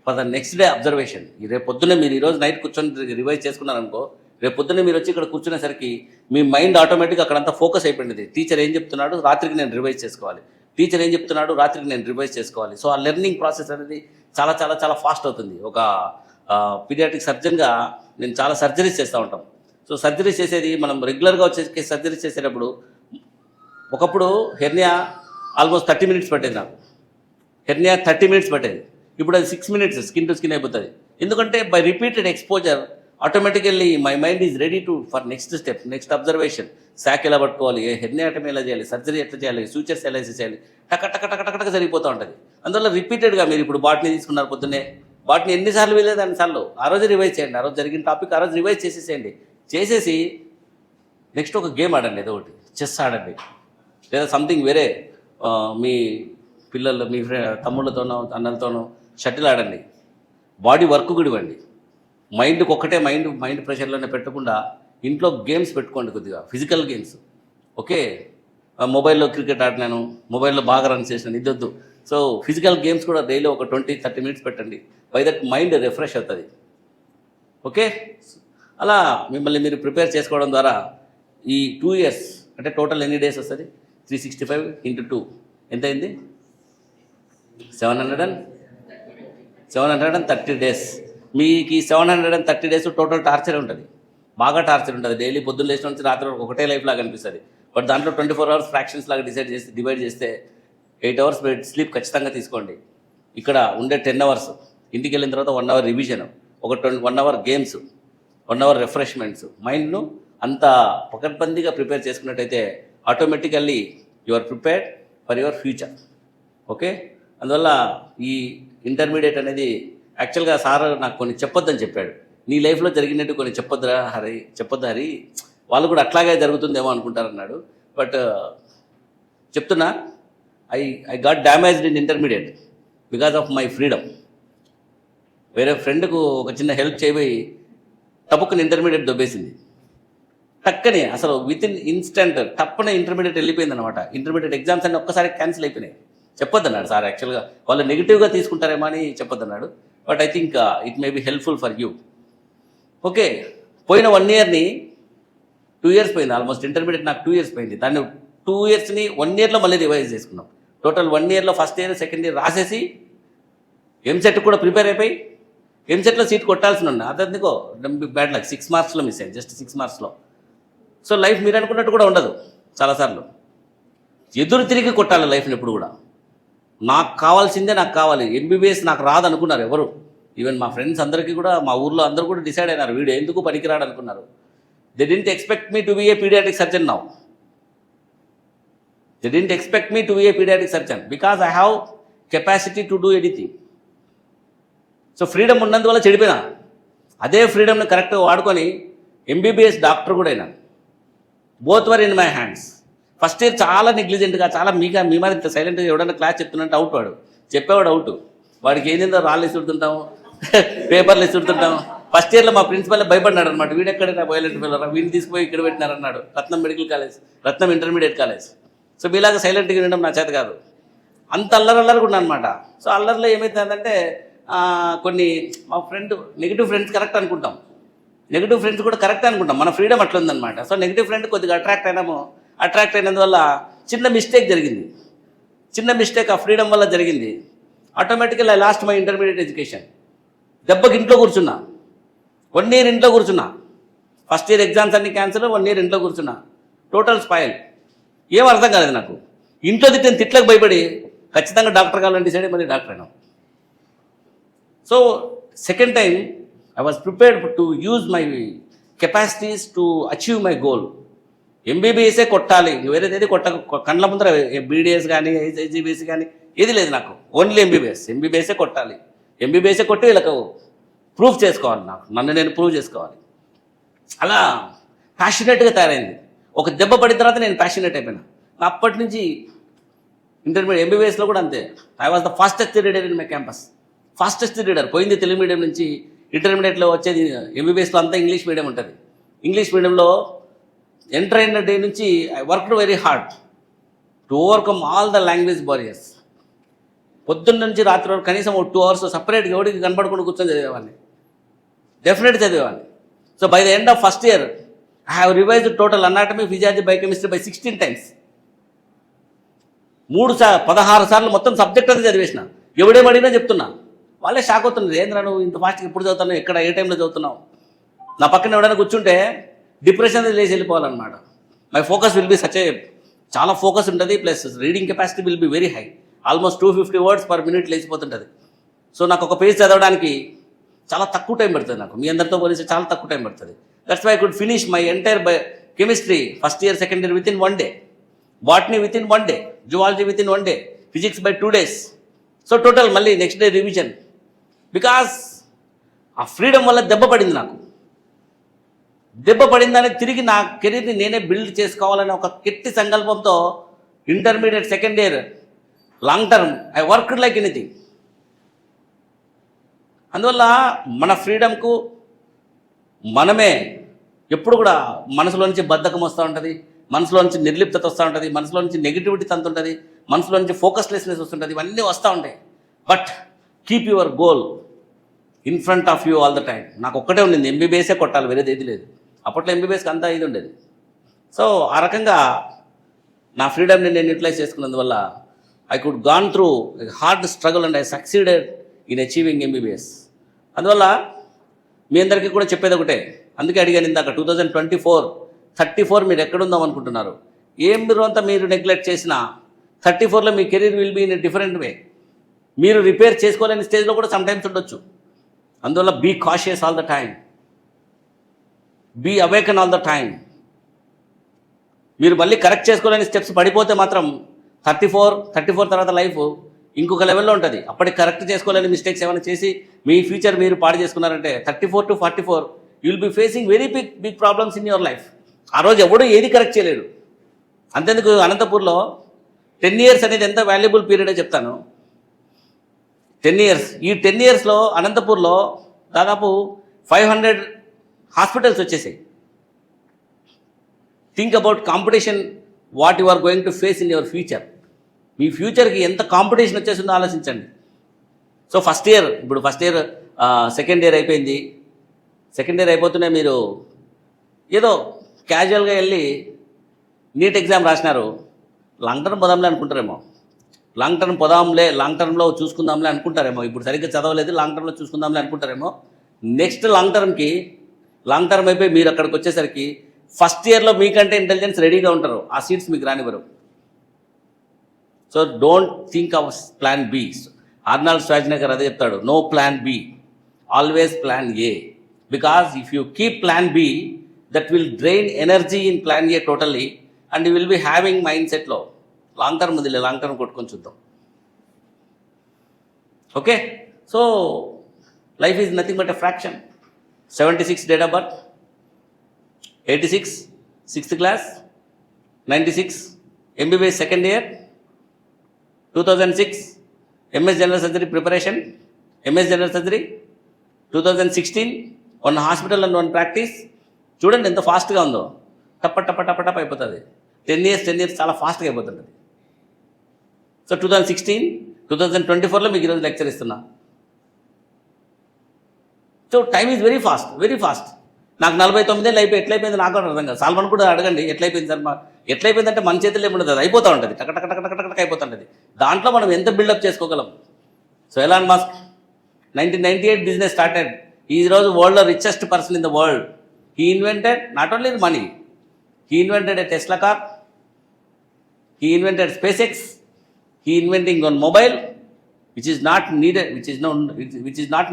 for the next day observation. రేపు పొద్దున్నే మీరు ఈరోజు నైట్ కూర్చొని రివైజ్ చేసుకున్నారనుకో, రేపు పొద్దున్నే మీరు వచ్చి ఇక్కడ కూర్చునేసరికి మీ మైండ్ ఆటోమేటిక్గా అక్కడంతా ఫోకస్ అయిపోయింది. టీచర్ ఏం చెప్తున్నాడు, రాత్రికి నేను రివైజ్ చేసుకోవాలి, టీచర్ ఏం చెప్తున్నాడు, రాత్రికి నేను రివైజ్ చేసుకోవాలి. సో ఆ లెర్నింగ్ ప్రాసెస్ అనేది చాలా చాలా చాలా ఫాస్ట్ అవుతుంది. ఒక పీడియాట్రిక్ సర్జన్గా నేను చాలా సర్జరీస్ చేస్తూ ఉంటాం. సో సర్జరీస్ చేసేది మనం రెగ్యులర్గా వచ్చే సర్జరీస్ చేసేటప్పుడు ఒకప్పుడు హెర్నియా ఆల్మోస్ట్ 30 minutes పట్టేది నాకు. హెర్నియా 30 minutes పట్టేది. ఇప్పుడు అది 6 minutes స్కిన్ టు స్కిన్ అయిపోతుంది. ఎందుకంటే by repeated exposure automatically my mind is ready for next step, next observation. Sack ఎలా పట్టుకోవాలి, హెర్నియాటమీ ఎలా చేయాలి, సర్జరీ ఎట్లా చేయాలి, సూచర్స్ ఎలా చేయాలి, టక టక టక టక టక సరిపోతూ ఉంటుంది. అందువల్ల రిపీటెడ్గా మీరు ఇప్పుడు బాట్ని తీసుకున్నారు, పొద్దున్నే బాట్ని ఎన్నిసార్లు వెళ్ళేది అన్నిసార్లు ఆ రోజు రివైజ్ చేయండి. ఆ రోజు జరిగిన టాపిక్ ఆ రోజు రివైజ్ చేసేసేయండి. చేసేసి నెక్స్ట్ ఒక గేమ్ ఆడండి, ఏదో ఒకటి చెస్ ఆడండి, లేదా సంథింగ్ వేరే మీ పిల్లలు మీ తమ్ముళ్ళతోనో అన్నలతోనో షటిల్ ఆడండి. బాడీ వర్క్ కూడా ఇవ్వండి. మైండ్కి ఒక్కటే మైండ్ ప్రెషర్లోనే పెట్టకుండా ఇంట్లో గేమ్స్ పెట్టుకోండి, కొద్దిగా ఫిజికల్ గేమ్స్. ఓకే, మొబైల్లో క్రికెట్ ఆడినాను, మొబైల్లో బాగా రన్ చేసినాను, ఇద్దొద్దు. సో ఫిజికల్ గేమ్స్ కూడా డైలీ ఒక 20-30 minutes పెట్టండి. బై దట్ మైండ్ రిఫ్రెష్ అవుతుంది. ఓకే, అలా మిమ్మల్ని మీరు ప్రిపేర్ చేసుకోవడం ద్వారా ఈ 2 years అంటే టోటల్ ఎన్ని డేస్ వస్తుంది, 365 × 2 ఎంత అయింది, 730 days. మీకు ఈ 730 days టోటల్ టార్చర్ ఉంటుంది, బాగా టార్చర్ ఉంటుంది. డైలీ పొద్దున్న లేచిన నుంచి రాత్రి వరకు ఒకటే లైఫ్ లాగా అనిపిస్తుంది. బట్ దాంట్లో 24 hours ఫ్రాక్షన్స్ లాగా డివైడ్ చేస్తే 8 hours స్లీప్ ఖచ్చితంగా తీసుకోండి. ఇక్కడ ఉండే 10 hours, ఇంటికి వెళ్ళిన తర్వాత 1 hour రివిజన్, ఒక 1 hour గేమ్స్, 1 hour రిఫ్రెష్మెంట్స్. మైండ్ను అంత పకడ్బందీగా ప్రిపేర్ చేసుకున్నట్టయితే automatically you are prepared for your future. Okay, అందువల్ల ఈ ఇంటర్మీడియట్ అనేది యాక్చువల్గా సార్ నాకు కొన్ని చెప్పొద్దని చెప్పాడు. నీ లైఫ్లో జరిగినట్టు కొన్ని చెప్పొద్దు హరి, వాళ్ళు కూడా అట్లాగే జరుగుతుందేమో అనుకుంటారన్నాడు. బట్ చెప్తున్నా, I got damaged in intermediate because of my freedom. వేరే ఫ్రెండ్కు ఒక చిన్న హెల్ప్ చేయబోయి టప్పుకుని ఇంటర్మీడియట్ దొబ్బేసింది. టక్కని అసలు విత్ ఇన్ ఇన్స్టెంట్ టప్పున ఇంటర్మీడియట్ వెళ్ళిపోయింది అనమాట. ఇంటర్మీడియట్ ఎగ్జామ్స్ అన్నీ ఒక్కసారి క్యాన్సిల్ అయిపోయినాయి. చెప్పొద్దన్నాడు సార్. యాక్చువల్గా వాళ్ళు నెగిటివ్గా తీసుకుంటారేమో అని చెప్పొద్దన్నాడు. But I think it may be helpful for you. Okay, పోయిన 1 yearని 2 years పోయింది. ఆల్మోస్ట్ ఇంటర్మీడియట్ నాకు 2 years పోయింది. దాన్ని 2 yearsని 1 yearలో మళ్ళీ రివైజ్ చేసుకున్నాం. టోటల్ 1 yearలో ఫస్ట్ ఇయర్ సెకండ్ ఇయర్ రాసేసి ఎంసెట్ కూడా ప్రిపేర్ అయిపోయి ఎంసెట్లో సీట్ కొట్టాల్సి ఉన్నా. అదెందుకో బ్యాడ్ లక్, 6 marksలో మిస్ అయ్యింది, జస్ట్ 6 marksలో. సో లైఫ్ మీరు అనుకున్నట్టు కూడా ఉండదు. చాలాసార్లు ఎదురు తిరిగి కొట్టాలి లైఫ్ని ఎప్పుడు కూడా. నాకు కావాల్సిందే నాకు కావాలి, ఎంబీబీఎస్ నాకు రాదు అనుకున్నారు ఎవరు. ఈవెన్ మా ఫ్రెండ్స్ అందరికీ కూడా, మా ఊర్లో అందరూ కూడా డిసైడ్ అయినారు వీడు ఎందుకు పనికిరాడు అనుకున్నారు. They didn't expect me to be a paediatric surgeon now. They didn't expect me to be a paediatric surgeon because I have capacity to do anything. So freedom ఉన్నందువల్ల చెడిపోయినా, అదే ఫ్రీడమ్ని కరెక్ట్గా వాడుకొని ఎంబీబీఎస్ డాక్టర్ కూడా అయినా. Both were in my hands. First year చాలా నెగ్లిజెంట్గా, చాలా మీ మీద ఇంత సైలెంట్గా ఎవడన్నా క్లాస్ చెప్తున్నట్టు అవుట్, వాడు చెప్పేవాడు అవుట్. వాడికి ఏందో రాళ్ళు ఇస్తుంటాము, పేపర్లు ఇస్తుంటాము. ఫస్ట్ ఇయర్లో మా ప్రిన్సిపల్ భయపడినాడు అనమాట. వీడెక్కడైనా వైలెంట్ పిల్లరా, వీడిని తీసుకుపోయి ఇక్కడ పెట్టినారన్నాడు. రత్నం మెడికల్ కాలేజ్, రత్నం ఇంటర్మీడియట్ కాలేజ్. సో మీలాగా సైలెంట్గా వినడం నా చేత కాదు. అంత అల్లరల్లరికి ఉన్నా అనమాట. సో అల్లరిలో ఏమవుతుందంటే కొన్ని మా నెగిటివ్ ఫ్రెండ్స్ కరెక్ట్ అనుకుంటాం, నెగిటివ్ ఫ్రెండ్స్ కూడా కరెక్ట్ అనుకుంటాం. మన ఫ్రీడమ్ అట్లా ఉందన్నమాట. సో నెగిటివ్ ఫ్రెండ్ కొద్దిగా అట్రాక్ట్ అయినందువల్ల చిన్న మిస్టేక్ జరిగింది. చిన్న మిస్టేక్ ఆ ఫ్రీడమ్ వల్ల జరిగింది. Automatical I lost my intermediate education. దెబ్బకి ఇంట్లో కూర్చున్నా, 1 year ఇంట్లో కూర్చున్నా. ఫస్ట్ ఇయర్ ఎగ్జామ్స్ అన్ని క్యాన్సిల్, 1 year ఇంట్లో కూర్చున్నా. Total spoil. ఏం అర్థం కాలేదు నాకు. ఇంట్లో తిట్టిన తిట్లకు భయపడి ఖచ్చితంగా డాక్టర్ కావాలని డిసైడ్ మళ్ళీ డాక్టర్ అయినా. So second time I was prepared to use my capacities to achieve my goal. ఎంబీబీఎస్ఏ కొట్టాలి, వేరేది కండ్ల ముందర బీడీఎస్ కానీ ఐజీబీఎస్ కానీ ఏది లేదు నాకు. ఓన్లీ ఎంబీబీఎస్ఏ కొట్టాలి. ఎంబీబీఎస్ఏ కొట్టి వీళ్ళకు ప్రూవ్ చేసుకోవాలి, నన్ను నేను ప్రూవ్ చేసుకోవాలి. అలా ప్యాషనేట్గా తయారైంది. ఒక దెబ్బ పడిన తర్వాత నేను ప్యాషనేట్ అయిపోయినా. అప్పటి నుంచి ఇంటర్మీడియట్ ఎంబీబీఎస్లో కూడా అంతే. I was the fastest reader in my campus. Fastest reader. పోయింది తెలుగు మీడియం నుంచి. ఇంటర్మీడియట్లో వచ్చేది ఎంబీబీఎస్లో అంతా ఇంగ్లీష్ మీడియం ఉంటుంది. ఇంగ్లీష్ మీడియంలో ఎంటర్ అయిన డే నుంచి I worked very hard. To overcome all the language barriers. పొద్దున్న నుంచి రాత్రి వరకు కనీసం ఒక 2 hours సపరేట్గా ఎవరికి కనపడకుండా కూర్చొని చదివేవాడిని, డెఫినెట్ చదివేవాడిని. So by the end of first year I have revised total anatomy, physiology, biochemistry by 16 times. 16 సార్లు మొత్తం సబ్జెక్ట్ అంతా చదివేసిన. ఎవడేం అడిగినా చెప్తున్నా. వాళ్ళే షాక్ అవుతున్నారు, ఏంద్రా నువ్వు ఇంత ఫాస్ట్గా ఎప్పుడు చదువుతున్నావు, ఎక్కడ ఏ టైంలో చదువుతున్నావు. నా పక్కన ఎవడైనా కూర్చుంటే డిప్రెషన్ లేచి వెళ్ళిపోవాలన్నమాట. మై ఫోకస్ విల్ బి చాలా ఫోకస్ ఉంటుంది, plus reading capacity will be very high. Almost 250 words per minute లేచిపోతుంటుంది. సో నాకు ఒక పేజ్ చదవడానికి చాలా తక్కువ టైం పడుతుంది. నాకు మీ అందరితో పోలిస్తే చాలా తక్కువ టైం పడుతుంది. That's why I could finish my entire chemistry first year, second year within 1 day, botany within 1 day, zoology within 1 day, physics by 2 days. So total మళ్ళీ నెక్స్ట్ డే రివిజన్. బికాస్ ఆ freedom వల్ల దెబ్బ పడింది. నాకు దెబ్బ పడిందని తిరిగి నా కెరీర్ని నేనే బిల్డ్ చేసుకోవాలనే ఒక గట్టి సంకల్పంతో intermediate second year long term I worked like anything. అందువల్ల మన ఫ్రీడమ్కు మనమే ఎప్పుడు కూడా మనసులో నుంచి బద్ధకం వస్తూ ఉంటుంది, మనసులో నుంచి నిర్లిప్తత వస్తూ ఉంటుంది, మనసులో నుంచి నెగిటివిటీ తంతుంటుంది, మనసులో నుంచి ఫోకస్లెస్నెస్ వస్తుంటుంది. ఇవన్నీ వస్తూ ఉంటాయి. But keep your goal in front of you all the time. నాకు ఒక్కటే ఉండింది, ఎంబీబీఎస్ఏ కొట్టాలి, వేరేది ఏది లేదు. అప్పట్లో ఎంబీబీఎస్కి అంతా ఇది ఉండేది. సో ఆ రకంగా నా ఫ్రీడమ్ని నేను యూటిలైజ్ చేసుకున్నందువల్ల I could gone through hard struggle and I succeeded in achieving MBBS. అందువల్ల మీ అందరికీ కూడా చెప్పేది ఒకటే, అందుకే అడిగాను ఇందాక 2024 34 మీరు ఎక్కడుందాం అనుకుంటున్నారు. ఏం మీరు అంతా మీరు నెగ్లెక్ట్ చేసినా 34లో మీ career will be in a different way. మీరు రిపేర్ చేసుకోలేని స్టేజ్లో కూడా సమ్టైమ్స్ ఉండొచ్చు. అందువల్ల be cautious all the time, be awaken all the time. మీరు మళ్ళీ కరెక్ట్ చేసుకోలేని స్టెప్స్ పడిపోతే మాత్రం 34 తర్వాత లైఫ్ ఇంకొక లెవెల్లో ఉంటుంది. అప్పటికి కరెక్ట్ చేసుకోలేని మిస్టేక్స్ ఏమైనా చేసి మీ ఫ్యూచర్ మీరు పాడు చేసుకున్నారంటే 34 to 44 you will be facing very big problems in your life. ఆ రోజు ఎవడూ ఏది కరెక్ట్ చేయలేడు. అంతేందుకు అనంతపూర్లో 10 years అనేది ఎంత వాల్యుబుల్ పీరియడే చెప్తాను. 10 years, ఈ 10 yearsలో అనంతపూర్లో దాదాపు 500 హాస్పిటల్స్ వచ్చేసాయి. Think about competition, what you are going to face in your future. మీ ఫ్యూచర్కి ఎంత కాంపిటీషన్ వచ్చేసిందో ఆలోచించండి. So first year second year అయిపోయింది. సెకండ్ ఇయర్ అయిపోతూనే మీరు ఏదో క్యాజువల్గా వెళ్ళి నీట్ ఎగ్జామ్ రాసినారు. లాంగ్ టర్మ్ పోదాంలే అనుకుంటారేమో, లాంగ్ టర్మ్లో చూసుకుందాంలే అనుకుంటారేమో. ఇప్పుడు సరిగ్గా చదవలేదు, లాంగ్ టర్మ్లో చూసుకుందాంలే అనుకుంటారేమో. నెక్స్ట్ లాంగ్ టర్మ్ అయిపోయి మీరు అక్కడికి వచ్చేసరికి ఫస్ట్ ఇయర్లో మీకంటే ఇంటెలిజెన్స్ రెడీగా ఉంటారు, ఆ సీట్స్ మీకు రానివ్వరు. So don't think of plan B. Arnold Schwarzenegger అదే చెప్తాడు, no plan B, always plan A. Because if you keep plan B, that will drain energy in plan A totally, and you will be having mind సెట్లో long term ఉంది, long term కొట్టుకొని చూద్దాం. Okay, so life is nothing but a fraction. 76 date of birth, 86 6th class, 96 MBBS second year, 2006 MS General Surgery preparation, MS General Surgery, 2016 1 hospital and 1 practice. చూడండి ఎంత ఫాస్ట్గా ఉందో, టప్ అయిపోతుంది. 10 years చాలా ఫాస్ట్గా అయిపోతుంది. సో 2024లో మీకు ఈరోజు లెక్చర్ ఇస్తున్నా. So time is very fast. నాకు 49 ఏళ్ళు అయిపోయి ఎట్లయిపోయింది నాకు కూడా అర్థం కాదు. సాల్మన్ కూడా అడగండి ఎట్లయిపోయింది సార్. ఎట్లయిపోయిందంటే మన చేతుల్లో ఏముండదు, అది అయిపోతూ ఉంటుంది, టక్ అయిపోతుంటుంది. దాంట్లో మనం ఎంత బిల్డప్ చేసుకోగలం. So Elon Musk 1998 business started. ఈరోజు వరల్డ్లో richest person in the world. He invented not only money, he invented a Tesla car, he invented SpaceX, he inventing one mobile which is not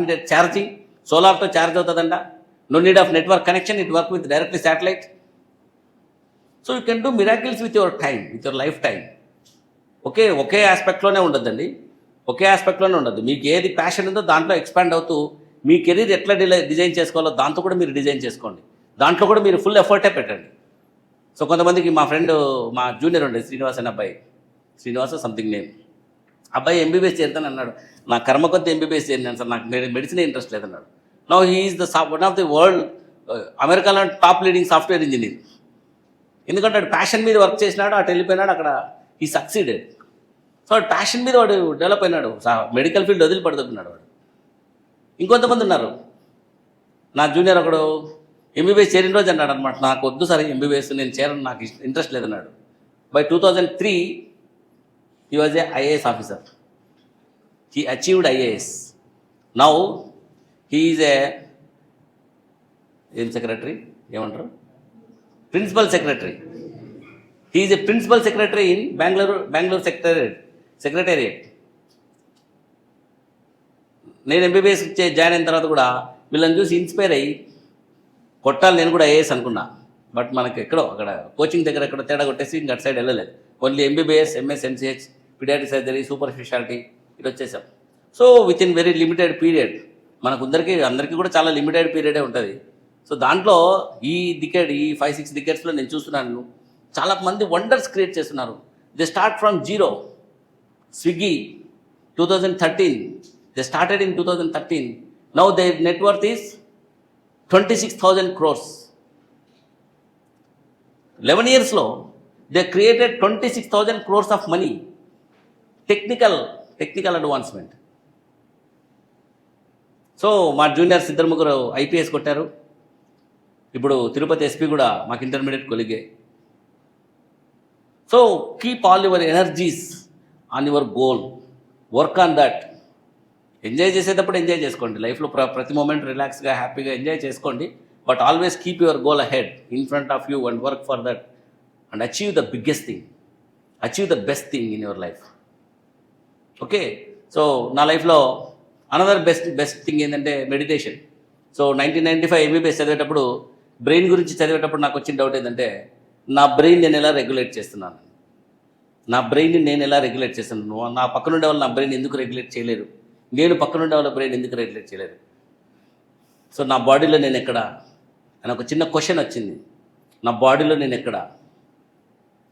needed charging. సోలార్తో charge అవుతుందంట. No need of network connection, it works with directly satellite. So you can do miracles with your time, with your lifetime. ఒకే ఆస్పెక్ట్లోనే ఉండద్దండి, ఒకే ఆస్పెక్ట్లోనే ఉండద్దు. మీకు ఏది passion ఉందో దాంట్లో expand అవుతూ మీ career ఎట్లా design చేసుకోవాలో దాంతో కూడా మీరు డిజైన్ చేసుకోండి. దాంట్లో కూడా మీరు ఫుల్ ఎఫర్టే పెట్టండి. సో కొంతమందికి మా ఫ్రెండ్, మా జూనియర్ ఉండే శ్రీనివాస్ అనే అబ్బాయి, శ్రీనివాస్ సంథింగ్ నేమ్, అబ్బాయి MBBS చేరుతాను అన్నాడు. నా కర్మ కొద్ది MBBS చేరినాను సార్, నాకు మెడిసిన్ ఇంట్రెస్ట్ లేదన్నాడు. Now he is one of the world అమెరికాలో టాప్ లీడింగ్ సాఫ్ట్వేర్ ఇంజనీర్. ఎందుకంటే ప్యాషన్ మీద వర్క్ చేసినాడు, అటు వెళ్ళిపోయినాడు. అక్కడ ఈ సక్సీడెడ్. సో ప్యాషన్ మీద వాడు డెవలప్ అయినాడు, మెడికల్ ఫీల్డ్ వదిలి పడుతున్నాడు వాడు. ఇంకొంతమంది ఉన్నారు. నా జూనియర్ ఒకడు ఎంబీబీఎస్ చేరిన రోజు అన్నాడు అనమాట, నాకు వద్దు సార్ ఎంబీబీఎస్, నేను చేరను, నాకు ఇంట్రెస్ట్ లేదన్నాడు. By 2003 he was a IAS officer. He achieved IAS. Now he is a secretary, ఏమంటారు, principal secretary. He is a principal secretary in Bangalore secretariat. నేను ఎంబీబీఎస్ జాయిన్ అయిన తర్వాత కూడా వీళ్ళని చూసి ఇన్స్పైర్ అయ్యి కొట్టాలి నేను కూడా ఐఏఎస్ అనుకున్నా. బట్ మనకి ఎక్కడో అక్కడ కోచింగ్ దగ్గర ఎక్కడో తేడా కొట్టేసి ఇంక అటు సైడ్ వెళ్ళలేదు. Only MBBS, MS, MCh, paediatric surgery, super speciality ఇది వచ్చేసాం. So with in very limited period, మనకు అందరికీ కూడా చాలా లిమిటెడ్ పీరియడే ఉంటుంది. సో దాంట్లో ఈ 5-6 డికేడ్స్లో నేను చూస్తున్నాను చాలా మంది వండర్స్ క్రియేట్ చేస్తున్నారు. They start from zero. Swiggy 2013, they started in 2013. Now their net worth is 26,000 crores. 11 yearsలో they created 26,000 crores of money. Technical advancement. So మా జూనియర్స్ 2-3 ఐపీఎస్ కొట్టారు. ఇప్పుడు తిరుపతి ఎస్పీ కూడా మాకు ఇంటర్మీడియట్ కొలిగే. So keep all your energies on your goal, work on that. Enjoy చేసేటప్పుడు enjoy చేసుకోండి, లైఫ్లో ప్రతి మూమెంట్ రిలాక్స్గా హ్యాపీగా ఎంజాయ్ చేసుకోండి. But always keep your goal ahead in front of you and work for that and achieve the biggest thing, achieve the best thing in your life. Okay, so నా లైఫ్లో another best thing ఏంటంటే meditation. So 1995 MBBS చదివేటప్పుడు brain గురించి చదివేటప్పుడు నాకు వచ్చిన doubt ఏంటంటే, నా బ్రెయిన్ నేను ఎలా రెగ్యులేట్ చేస్తున్నాను, నా బ్రెయిన్ని నేను ఎలా రెగ్యులేట్ చేస్తున్నాను, నా పక్కనుండే వాళ్ళు నా బ్రెయిన్ ఎందుకు రెగ్యులేట్ చేయలేరు, నేను పక్కనుండే వాళ్ళ బ్రెయిన్ ఎందుకు రెగ్యులేట్ చేయలేరు, సో నా బాడీలో నేను ఎక్కడ అని ఒక చిన్న క్వశ్చన్ వచ్చింది. నా బాడీలో నేను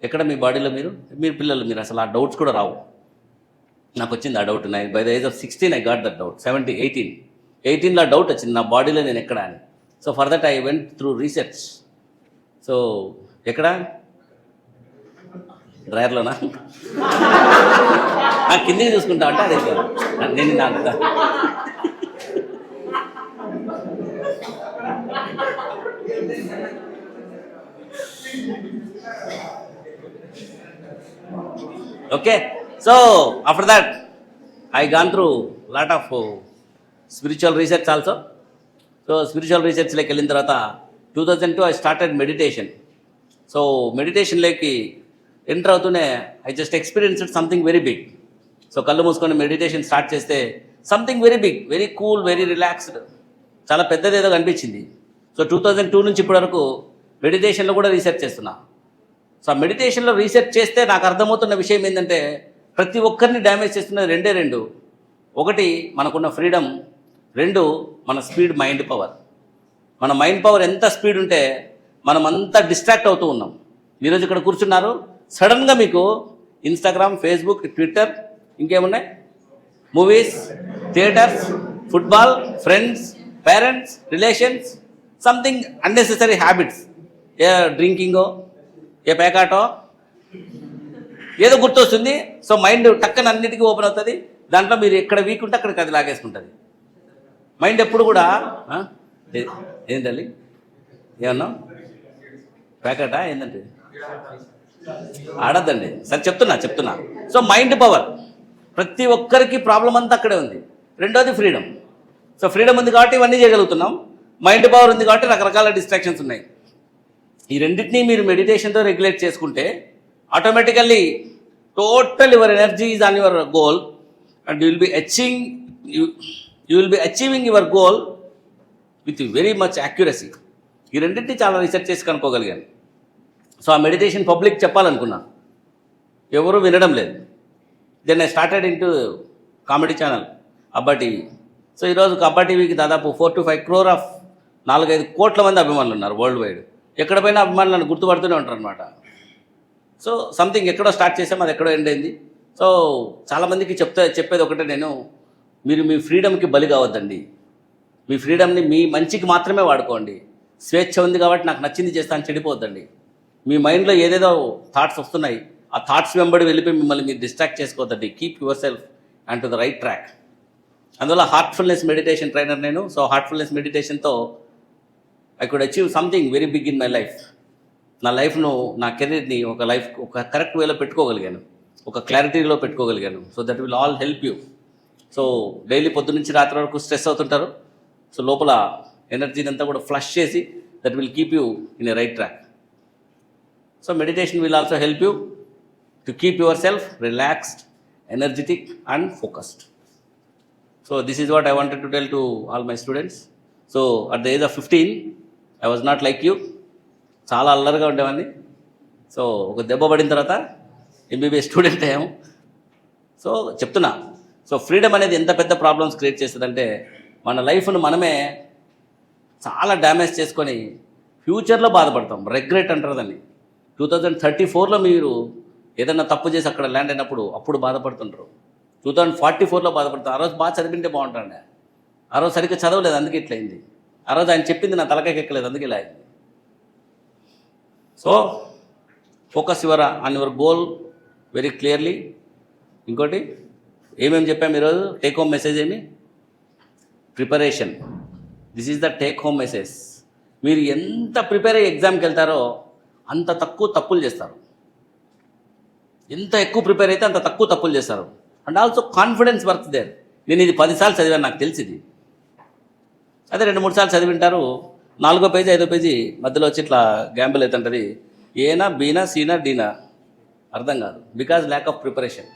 ఎక్కడ మీ బాడీలో మీరు పిల్లలు మీరు అసలు ఆ డౌట్స్ కూడా రావు. నాకు వచ్చింది ఆ doubt. By the age of 16 I got that doubt. 18లో డౌట్ వచ్చింది నా బాడీలో నేను ఎక్కడ అని. So for that I went through research. So ఎక్కడ డ్రైవర్లోనా కిందికి చూసుకుంటా అంటే అదే నేను నాకు okay. So after that I gone through lot of spiritual research also. So spiritual రీసెర్చ్లోకి వెళ్ళిన తర్వాత 2002 ఐ స్టార్టెడ్ మెడిటేషన్. సో మెడిటేషన్లోకి ఎంటర్ అవుతూనే I just experienced something very big. So కళ్ళు మూసుకొని మెడిటేషన్ స్టార్ట్ చేస్తే something very big, very cool, very relaxed, చాలా పెద్దదేదో కనిపించింది. సో 2002 నుంచి ఇప్పటి వరకు మెడిటేషన్లో కూడా రీసెర్చ్ చేస్తున్నా. సో ఆ మెడిటేషన్లో రీసెర్చ్ చేస్తే నాకు అర్థమవుతున్న విషయం ఏంటంటే, ప్రతి ఒక్కరిని డ్యామేజ్ చేస్తున్నది రెండు. ఒకటి మనకున్న ఫ్రీడమ్, 2 మన స్పీడ్, మైండ్ పవర్. మన మైండ్ పవర్ ఎంత స్పీడ్ ఉంటే మనం అంతా డిస్ట్రాక్ట్ అవుతూ ఉన్నాం. ఈరోజు ఇక్కడ కూర్చున్నారు, సడన్గా మీకు ఇన్స్టాగ్రామ్, ఫేస్బుక్, ట్విట్టర్, ఇంకేమున్నాయి, movies, theatres, football, friends, parents, relations, something unnecessary habits, ఏ డ్రింకింగో, ఏ పేకాటో, ఏదో గుర్తొస్తుంది. సో మైండ్ టక్కన అన్నిటికీ ఓపెన్ అవుతుంది. దాంట్లో మీరు ఎక్కడ వీక్ ఉంటే అక్కడికి అది లాగేసుకుంటుంది. మైండ్ ఎప్పుడు కూడా ఏంటండి ఏమన్నా ప్యాకెటా ఏంటంటే ఆడద్దండి. సరే చెప్తున్నా. సో మైండ్ పవర్, ప్రతి ఒక్కరికి ప్రాబ్లం అంతా అక్కడే ఉంది. రెండోది ఫ్రీడమ్. సో ఫ్రీడమ్ ఉంది కాబట్టి ఇవన్నీ చేయగలుగుతున్నాం. మైండ్ పవర్ ఉంది కాబట్టి రకరకాల డిస్ట్రాక్షన్స్ ఉన్నాయి. ఈ రెండింటినీ మీరు మెడిటేషన్తో రెగ్యులేట్ చేసుకుంటే automatically total your energy is on your goal and you will be achieving your goal with very much accuracy. ఈ రెండింటినీ చాలా రీసెర్చ్ చేసి కనుక్కోగలిగాను. సో ఆ మెడిటేషన్ పబ్లిక్ చెప్పాలనుకున్నా, ఎవరూ వినడం లేదు. Then I started into comedy channel Abba TV. So ఈరోజు అబ్బా టీవీకి దాదాపు 4 to 5 crore ఆఫ్ 4-5 కోట్ల మంది అభిమానులు ఉన్నారు వరల్డ్ వైడ్. ఎక్కడ పోయినా అభిమానులను గుర్తుపడుతూనే ఉంటారు అనమాట. సో సంథింగ్ ఎక్కడో స్టార్ట్ చేసాం, అది ఎక్కడో ఎండ్ అయింది. సో చాలామందికి చెప్పేది ఒకటే, మీరు మీ ఫ్రీడమ్కి బలి కావద్దండి. మీ ఫ్రీడమ్ని మీ మంచికి మాత్రమే వాడుకోండి. స్వేచ్ఛ ఉంది కాబట్టి నాకు నచ్చింది చేస్తాను చెడిపోవద్దండి. మీ మైండ్లో ఏదేదో థాట్స్ వస్తున్నాయి, ఆ థాట్స్ వెంబడి వెళ్ళిపోయి మిమ్మల్ని మీరు డిస్ట్రాక్ట్ చేసుకోవద్దండి. Keep yourself and to the right track. అందువల్ల హార్ట్ఫుల్నెస్ మెడిటేషన్ ట్రైనర్ నేను. సో హార్ట్ఫుల్నెస్ మెడిటేషన్తో I could achieve something very big in my life. నా లైఫ్ను, నా కెరీర్ని ఒక కరెక్ట్ వేలో పెట్టుకోగలిగాను, ఒక క్లారిటీలో పెట్టుకోగలిగాను. So that will all help you. So daily పొద్దు నుంచి రాత్రి వరకు స్ట్రెస్ అవుతుంటారు. సో లోపల ఎనర్జీని అంతా కూడా ఫ్లష్ చేసి that will keep you in a right track. So meditation will also help you to keep your self relaxed, energetic and focused. So this is what I wanted to tell to all my students. So at the age of 15 I was not like you. చాలా అల్లరిగా ఉండేవాడిని. So ఒక దెబ్బ పడిన తర్వాత MBBS student అయ్యాము. So చెప్తున్నా, so freedom అనేది ఎంత పెద్ద ప్రాబ్లమ్స్ క్రియేట్ చేస్తుందంటే మన లైఫ్ను మనమే చాలా డ్యామేజ్ చేసుకొని ఫ్యూచర్లో బాధపడతాం. రెగ్రెట్ అంటారు దాన్ని. 2034లో మీరు ఏదైనా తప్పు చేసి అక్కడ ల్యాండ్ అయినప్పుడు అప్పుడు బాధపడుతుంటారు. 2044లో బాధపడతారు. ఆ రోజు బాగా చదివింటే బాగుంటాండే, ఆ రోజు సరిగ్గా చదవలేదు అందుకే ఇట్లయింది, ఆ రోజు ఆయన చెప్పింది నా తలకాయకి ఎక్కలేదు అందుకే ఇలా అయింది. So focus on your goal very clearly. ఇంకోటి ఏమేమి చెప్పాము ఈరోజు? టేక్ హోమ్ మెసేజ్ ఏమి? Preparation. This is the take home message. మీరు ఎంత ప్రిపేర్ అయ్యి ఎగ్జామ్కి వెళ్తారో అంత తక్కువ తప్పులు చేస్తారు. ఎంత ఎక్కువ ప్రిపేర్ అయితే అంత తక్కువ తప్పులు చేస్తారు. And also confidence works there. నేను ఇది 10 సార్లు చదివాను, నాకు తెలిసింది. అదే 2-3 సార్లు చదివింటారు, 4వ పేజీ 5వ పేజీ మధ్యలో వచ్చి ఇట్లా గ్యాంబుల్ అవుతుంటుంది. ఏనా, బీనా, సీనా, డీనా అర్థం కాదు. Because lack of preparation.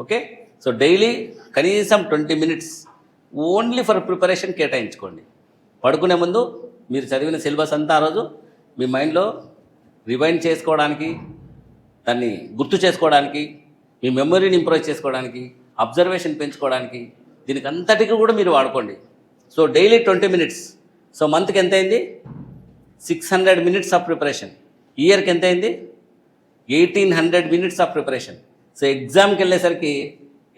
Okay, so daily కనీసం 20 minutes ఓన్లీ ఫర్ ప్రిపరేషన్ కేటాయించుకోండి. పడుకునే ముందు మీరు చదివిన సిలబస్ అంతా ఆ రోజు మీ మైండ్లో రివైండ్ చేసుకోవడానికి, దాన్ని గుర్తు చేసుకోవడానికి, మీ మెమొరీని ఇంప్రూవ్ చేసుకోవడానికి, అబ్జర్వేషన్ పెంచుకోవడానికి, దీనికి అంతటికి కూడా మీరు వాడుకోండి. So daily 20 minutes. సో మంత్కి ఎంత అయింది? 600 minutes ఆఫ్ ప్రిపరేషన్. ఇయర్కి ఎంత అయింది? 1800 minutes ఆఫ్ ప్రిపరేషన్. సో ఎగ్జామ్కి వెళ్ళేసరికి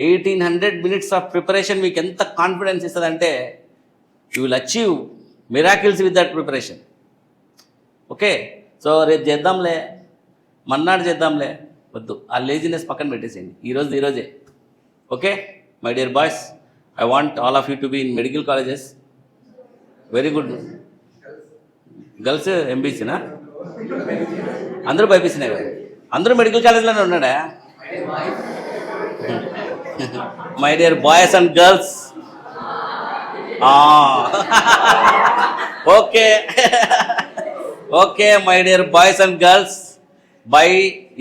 1800 minutes ఆఫ్ ప్రిపరేషన్ మీకు ఎంత కాన్ఫిడెన్స్ ఇస్తుందంటే you will achieve miracles with that preparation. Okay, so రేపు చేద్దాంలే, మన్నాడు చేద్దాంలే, వద్దు. ఆ లేజినెస్ పక్కన పెట్టేసేయండి. ఈరోజే. Okay my dear boys, I want all of you to be in medical colleges. Very good. Girls ఎంబీసీనా? అందరూ బైపీసీనే కదా? అందరూ మెడికల్ కాలేజ్లోనే ఉన్నాడా? My dear boys and girls, okay okay my dear boys and girls, by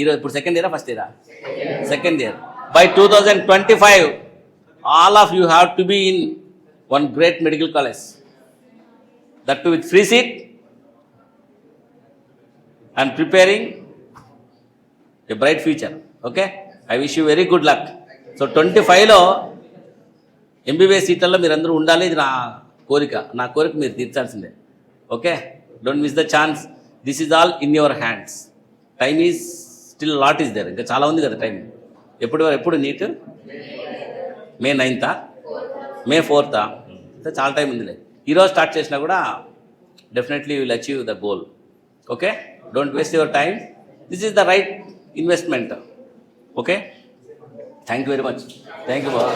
ఈరోజు ఇప్పుడు second ఇయరా ఫస్ట్ ఇయరా? Second year. By 2025 all of you have to be in one great medical college, that too with free seat, and preparing a bright future. Okay, I wish you very good luck. So 25లో MBBS సీట్లలో మీరు అందరూ ఉండాలి. ఇది నా కోరిక మీరు తీర్చాల్సిందే. Okay, don't miss the chance. This is all in your hands. Time is still lot is there. ఇంకా చాలా ఉంది కదా టైం. ఎప్పుడు neat? May 9th, May 4th, చాలా టైం ఉందిలే. ఈరోజు స్టార్ట్ చేసినా కూడా definitely will achieve the goal. Okay, don't waste your time. This is the right investment. Okay, thank you very much. Thank you Babu.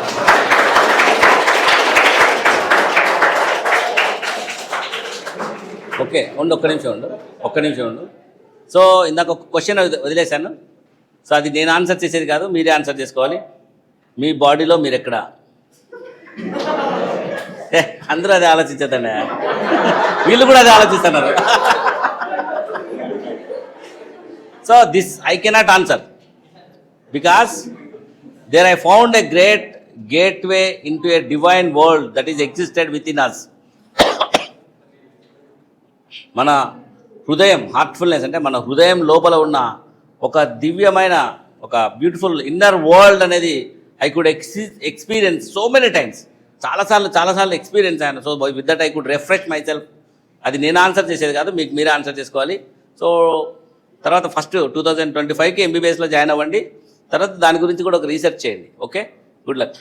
Okay, ఒక్క నిమిషం ఉండు. So ఇందాక ఒక క్వశ్చన్ వదిలేశాను. సో అది నేను ఆన్సర్ చేసేది కాదు, మీరే ఆన్సర్ చేసుకోవాలి. మీ బాడీలో మీరు ఎక్కడ? అందరూ అదే ఆలోచించదండి, వీళ్ళు కూడా అదే ఆలోచిస్తున్నారు. So this I cannot answer because there I found a great gateway into a divine world that is existed within us. మన హృదయం, హార్ట్ఫుల్నెస్ అంటే మన హృదయం లోపల ఉన్న ఒక దివ్యమైన, ఒక బ్యూటిఫుల్ ఇన్నర్ వరల్డ్ అనేది I could experience so many times. చాలాసార్లు ఎక్స్పీరియన్స్ అయ్యాను. So with that I could refresh my self. అది నేను ఆన్సర్ చేసేది కాదు, మీకు మీరే ఆన్సర్ చేసుకోవాలి. సో తర్వాత ఫస్ట్ 2025కి ఎంబీబీఎస్లో జాయిన్ అవ్వండి. తర్వాత దాని గురించి కూడా ఒక రీసెర్చ్ చేయండి. Okay, good luck.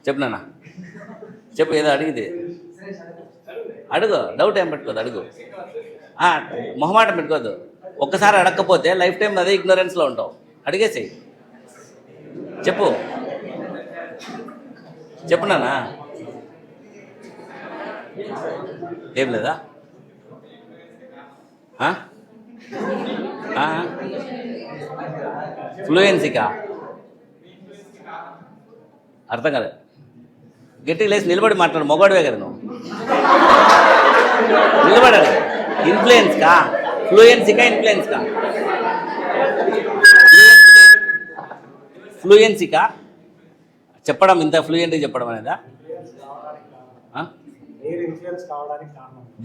చెప్పు నాన్న, చెప్పు. ఏదో అడిగితే అడుగు, డౌట్ ఏం పెట్టుకోదు, అడుగు. మొహమాటం పెట్టుకోవద్దు. ఒక్కసారి అడగకపోతే లైఫ్ టైం అదే ఇగ్నోరెన్స్లో ఉంటావు. అడిగేసేయి. చెప్పు చెప్పు నానా. ఏం లేదా? ఫ్లూయెన్సీకా? అర్థం కాలేదు. గట్టిగా లేచి నిలబడి మాట్లాడు. మొగాడివే కదా నువ్వు. నిలబడాలి. ఇన్ఫ్లుయెన్స్కా? ఫ్లూయెన్సీకా ఇన్ఫ్లుయెన్స్కా? ఫ్లూయెన్సీకా చెప్పడం, ఇంత ఫ్లూయెంట్గా చెప్పడం అనేదా?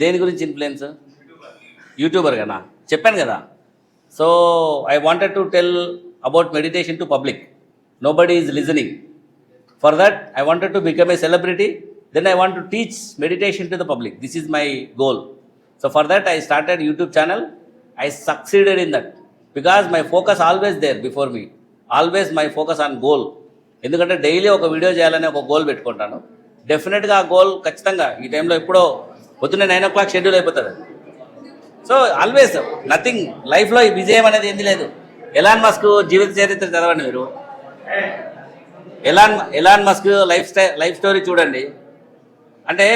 దేని గురించి ఇన్ఫ్లుయెన్స్? యూట్యూబర్ కదా చెప్పాను కదా. So I wanted to tell about meditation to public. Nobody is listening. For that I wanted to become a celebrity. Then I want to teach meditation to the public. This is my goal. So for that I started YouTube channel. I succeeded in that because my focus always there before me. Always my focus on goal. ఎందుకంటే daily ఒక video చేయాలని ఒక goal పెట్టుకుంటాను. డెఫినెట్గా ఆ goal ఖచ్చితంగా ఈ టైంలో ఎప్పుడో పొద్దున్నే 9 o'clock షెడ్యూల్ అయిపోతుంది. సో ఆల్వేస్ నథింగ్ లైఫ్లో ఈ విజయం అనేది ఏంది లేదు. ఎలాన్ మస్క్ జీవిత చరిత్ర చదవండి మీరు. ఎలాన్ మస్క్ లైఫ్ స్టోరీ చూడండి. అంటే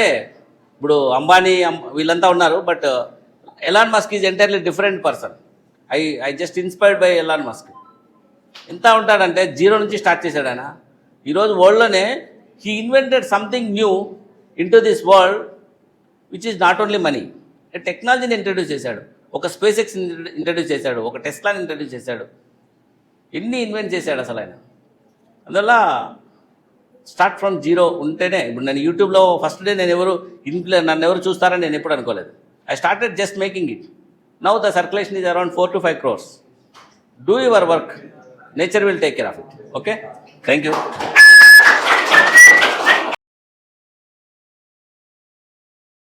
ఇప్పుడు అంబానీ వీళ్ళంతా ఉన్నారు, but Elon Musk is entirely different person. I just inspired by Elon Musk. ఎంత ఉంటాడంటే జీరో నుంచి స్టార్ట్ చేశాడు ఆయన. ఈరోజు వరల్డ్లోనే he invented something new in to this world which is not only money. టెక్నాలజీని ఇంట్రడ్యూస్ చేశాడు, ఒక స్పేస్ ఎక్స్ ఇంట్రడ్యూస్ చేశాడు, ఒక టెస్లాని ఇంట్రడ్యూస్ చేశాడు. ఎన్ని ఇన్వెంట్ చేశాడు అసలు ఆయన. అందువల్ల స్టార్ట్ ఫ్రమ్ జీరో ఉంటేనే. ఇప్పుడు నేను యూట్యూబ్లో ఫస్ట్ డే నన్ను ఎవరు చూస్తారని నేను ఎప్పుడు అనుకోలేదు. I started just making it. Now the circulation is around 4 to 5 crores. Do your work. Nature will take care of it. Okay? Thank you.